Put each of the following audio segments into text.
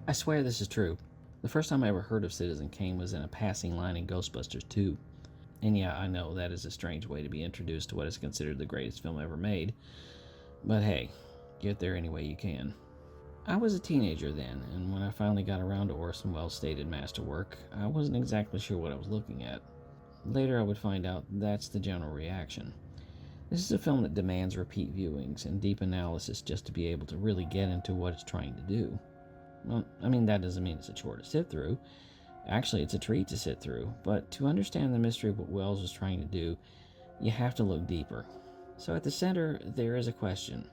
I swear this is true. The first time I ever heard of Citizen Kane was in a passing line in Ghostbusters 2. And yeah, I know that is a strange way to be introduced to what is considered the greatest film ever made, but hey, get there any way you can. I was a teenager then, and when I finally got around to Orson Welles' stated masterwork, I wasn't exactly sure what I was looking at. Later I would find out that's the general reaction. This is a film that demands repeat viewings and deep analysis just to be able to really get into what it's trying to do. Well, that doesn't mean it's a chore to sit through. Actually, it's a treat to sit through, but to understand the mystery of what Welles was trying to do, you have to look deeper. So at the center, there is a question.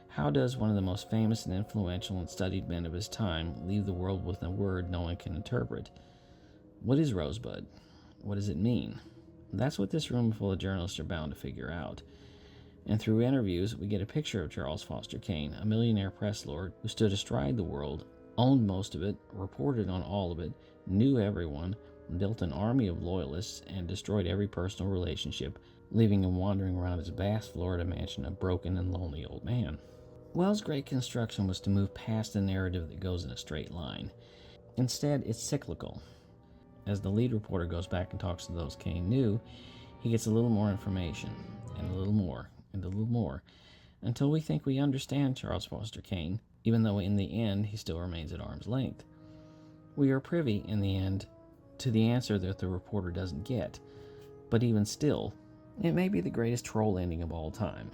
How does one of the most famous and influential and studied men of his time leave the world with a word no one can interpret? What is Rosebud? What does it mean? That's what this room full of journalists are bound to figure out. And through interviews, we get a picture of Charles Foster Kane, a millionaire press lord who stood astride the world, owned most of it, reported on all of it, knew everyone, built an army of loyalists, and destroyed every personal relationship, leaving him wandering around his vast Florida mansion a broken and lonely old man. Wells' great construction was to move past the narrative that goes in a straight line. Instead, it's cyclical. As the lead reporter goes back and talks to those Kane knew, he gets a little more information, and a little more, and a little more, until we think we understand Charles Foster Kane, even though in the end he still remains at arm's length. We are privy, in the end, to the answer that the reporter doesn't get, but even still, it may be the greatest troll ending of all time.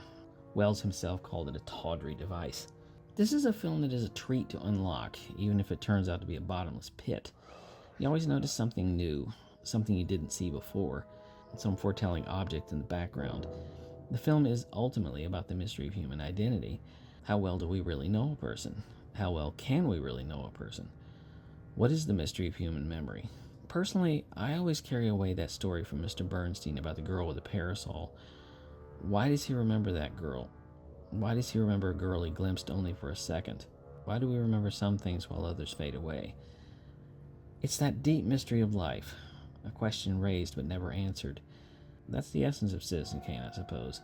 Wells himself called it a tawdry device. This is a film that is a treat to unlock, even if it turns out to be a bottomless pit. You always notice something new, something you didn't see before, some foretelling object in the background. The film is ultimately about the mystery of human identity. How well do we really know a person? How well can we really know a person? What is the mystery of human memory? Personally, I always carry away that story from Mr. Bernstein about the girl with the parasol. Why does he remember that girl? Why does he remember a girl he glimpsed only for a second? Why do we remember some things while others fade away? It's that deep mystery of life, a question raised but never answered. That's the essence of Citizen Kane, I suppose.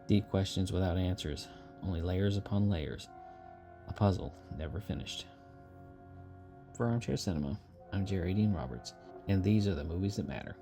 Deep questions without answers, only layers upon layers. A puzzle never finished. For Armchair Cinema, I'm Jerry Dean Roberts, and these are the movies that matter.